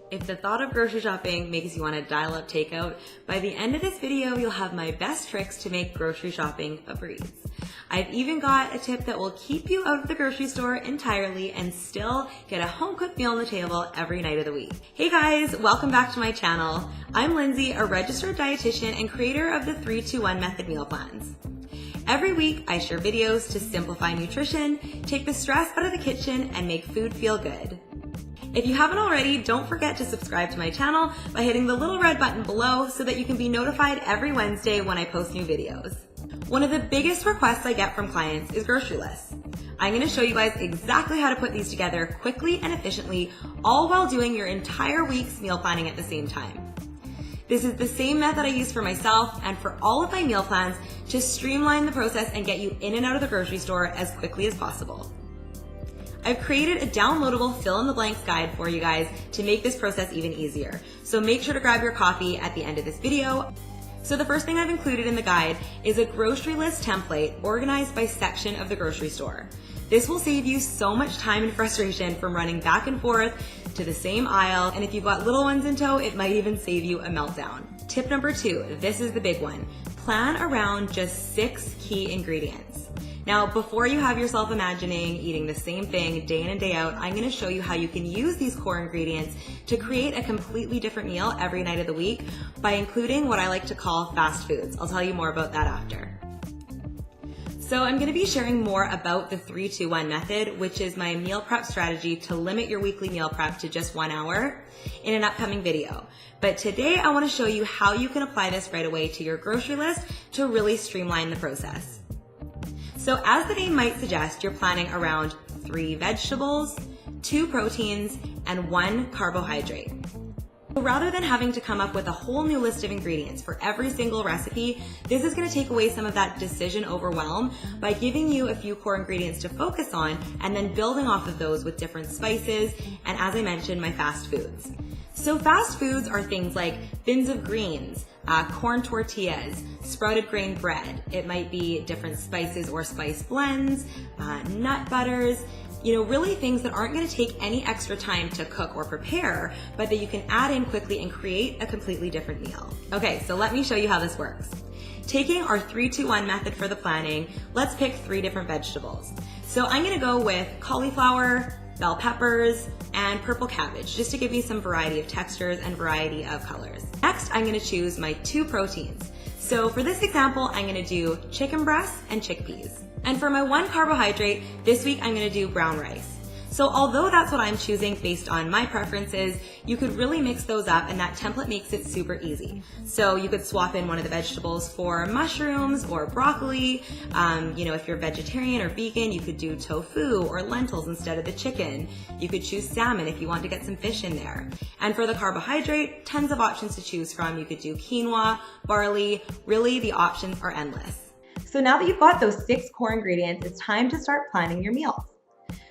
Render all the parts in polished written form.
If the thought of grocery shopping makes you want to dial up takeout, by the end of this video, you'll have my best tricks to make grocery shopping a breeze. I've even got a tip that will keep you out of the grocery store entirely and still get a home-cooked meal on the table every night of the week. Hey guys, welcome back to my channel. I'm Lindsay, a registered dietitian and creator of the 3-2-1 method meal plans. Every week, I share videos to simplify nutrition, take the stress out of the kitchen, and make food feel good. If you haven't already, don't forget to subscribe to my channel by hitting the little red button below so that you can be notified every Wednesday when I post new videos. One of the biggest requests I get from clients is grocery lists. I'm going to show you guys exactly how to put these together quickly and efficiently, all while doing your entire week's meal planning at the same time. This is the same method I use for myself and for all of my meal plans to streamline the process and get you in and out of the grocery store as quickly as possible. I've created a downloadable fill-in-the-blanks guide for you guys to make this process even easier. So make sure to grab your copy at the end of this video. So the first thing I've included in the guide is a grocery list template organized by section of the grocery store. This will save you so much time and frustration from running back and forth to the same aisle, and if you've got little ones in tow, it might even save you a meltdown. Tip number 2, this is the big one. Plan around just 6 key ingredients. Now, before you have yourself imagining eating the same thing day in and day out, I'm gonna show you how you can use these core ingredients to create a completely different meal every night of the week by including what I like to call fast foods. I'll tell you more about that after. So I'm gonna be sharing more about the 3-2-1 method, which is my meal prep strategy to limit your weekly meal prep to just 1 hour in an upcoming video. But today I wanna show you how you can apply this right away to your grocery list to really streamline the process. So as the name might suggest, you're planning around 3 vegetables, 2 proteins, and 1 carbohydrate. So rather than having to come up with a whole new list of ingredients for every single recipe, this is going to take away some of that decision overwhelm by giving you a few core ingredients to focus on and then building off of those with different spices and, as I mentioned, my fast foods. So fast foods are things like bins of greens, corn tortillas, sprouted grain bread. It might be different spices or spice blends, nut butters, really things that aren't going to take any extra time to cook or prepare, but that you can add in quickly and create a completely different meal. Okay, so let me show you how this works. Taking our 3-2-1 method for the planning, let's pick 3 different vegetables. So I'm going to go with cauliflower, bell peppers, and purple cabbage, just to give you some variety of textures and variety of colors. Next, I'm gonna choose my 2 proteins. So for this example, I'm gonna do chicken breasts and chickpeas. And for my 1 carbohydrate, this week I'm gonna do brown rice. So although that's what I'm choosing based on my preferences, you could really mix those up and that template makes it super easy. So you could swap in one of the vegetables for mushrooms or broccoli. If you're vegetarian or vegan, you could do tofu or lentils instead of the chicken. You could choose salmon if you want to get some fish in there. And for the carbohydrate, tons of options to choose from. You could do quinoa, barley, really the options are endless. So now that you've got those 6 core ingredients, it's time to start planning your meals.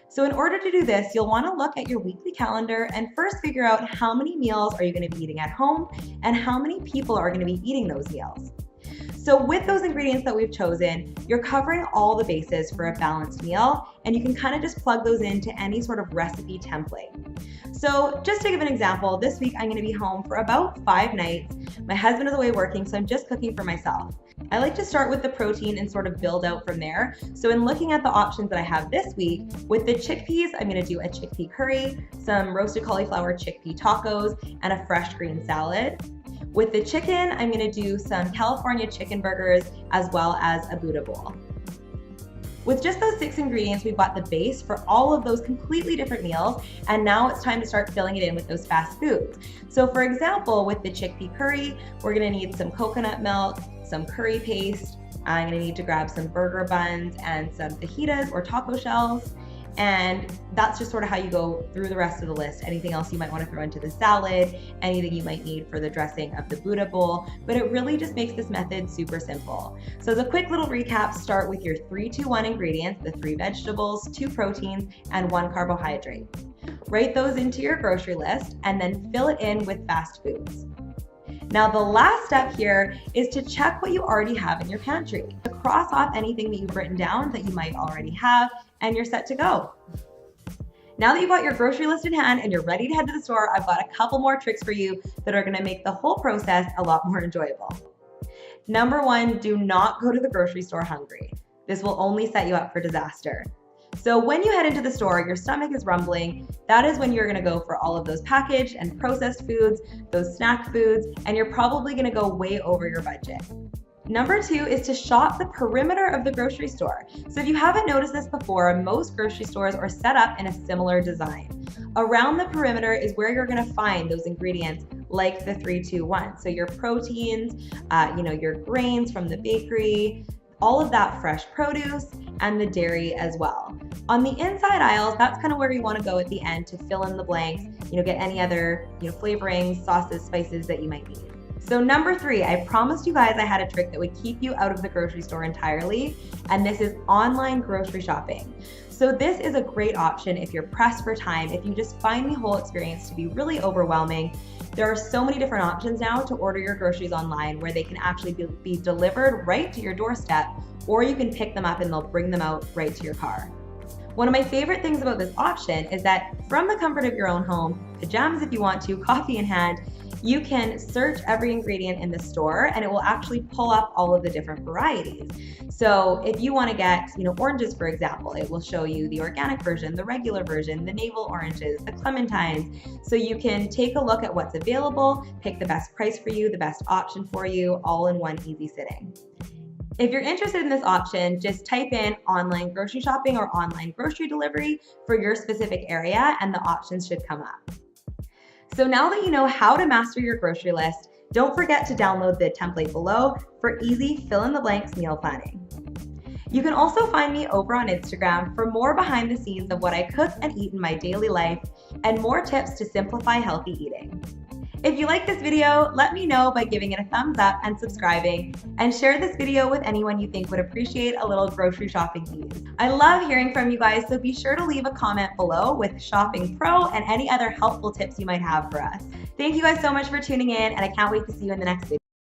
So in order to do this, you'll want to look at your weekly calendar and first figure out how many meals are you going to be eating at home and how many people are going to be eating those meals. So with those ingredients that we've chosen, you're covering all the bases for a balanced meal, and you can kind of just plug those into any sort of recipe template. So just to give an example, this week I'm going to be home for about 5 nights. My husband is away working, so I'm just cooking for myself. I like to start with the protein and sort of build out from there. So in looking at the options that I have this week, with the chickpeas, I'm going to do a chickpea curry, some roasted cauliflower chickpea tacos, and a fresh green salad. With the chicken, I'm going to do some California chicken burgers as well as a Buddha bowl. With just those 6 ingredients, we've got the base for all of those completely different meals, and now it's time to start filling it in with those fast foods. So for example, with the chickpea curry, we're gonna need some coconut milk, some curry paste, I'm gonna need to grab some burger buns and some fajitas or taco shells, and that's just sort of how you go through the rest of the list. Anything else you might want to throw into the salad, anything you might need for the dressing of the Buddha bowl, but it really just makes this method super simple. So as a quick little recap, start with your 3-2-1 ingredients, the 3 vegetables, 2 proteins, and 1 carbohydrate. Write those into your grocery list and then fill it in with fast foods. Now the last step here is to check what you already have in your pantry. Cross off anything that you've written down that you might already have, and you're set to go. Now that you've got your grocery list in hand and you're ready to head to the store, I've got a couple more tricks for you that are gonna make the whole process a lot more enjoyable. Number one, do not go to the grocery store hungry. This will only set you up for disaster. So when you head into the store, your stomach is rumbling. That is when you're gonna go for all of those packaged and processed foods, those snack foods, and you're probably gonna go way over your budget. Number two is to shop the perimeter of the grocery store. So if you haven't noticed this before, most grocery stores are set up in a similar design. Around the perimeter is where you're gonna find those ingredients like the 3-2-1. So your proteins, your grains from the bakery, all of that fresh produce, and the dairy as well. On the inside aisles, that's kind of where you want to go at the end to fill in the blanks, get any other flavorings, sauces, spices that you might need. So number three, I promised you guys I had a trick that would keep you out of the grocery store entirely, and this is online grocery shopping. So this is a great option if you're pressed for time, if you just find the whole experience to be really overwhelming. There are so many different options now to order your groceries online where they can actually be delivered right to your doorstep, or you can pick them up and they'll bring them out right to your car. One of my favorite things about this option is that from the comfort of your own home, pajamas if you want to, coffee in hand, you can search every ingredient in the store and it will actually pull up all of the different varieties. So if you want to get, oranges, for example, it will show you the organic version, the regular version, the navel oranges, the clementines. So you can take a look at what's available, pick the best price for you, the best option for you, all in one easy sitting. If you're interested in this option, just type in online grocery shopping or online grocery delivery for your specific area and the options should come up. So now that you know how to master your grocery list, don't forget to download the template below for easy fill-in-the-blanks meal planning. You can also find me over on Instagram for more behind the scenes of what I cook and eat in my daily life and more tips to simplify healthy eating. If you like this video, let me know by giving it a thumbs up and subscribing, and share this video with anyone you think would appreciate a little grocery shopping ease. I love hearing from you guys, so be sure to leave a comment below with Shopping Pro and any other helpful tips you might have for us. Thank you guys so much for tuning in, and I can't wait to see you in the next video.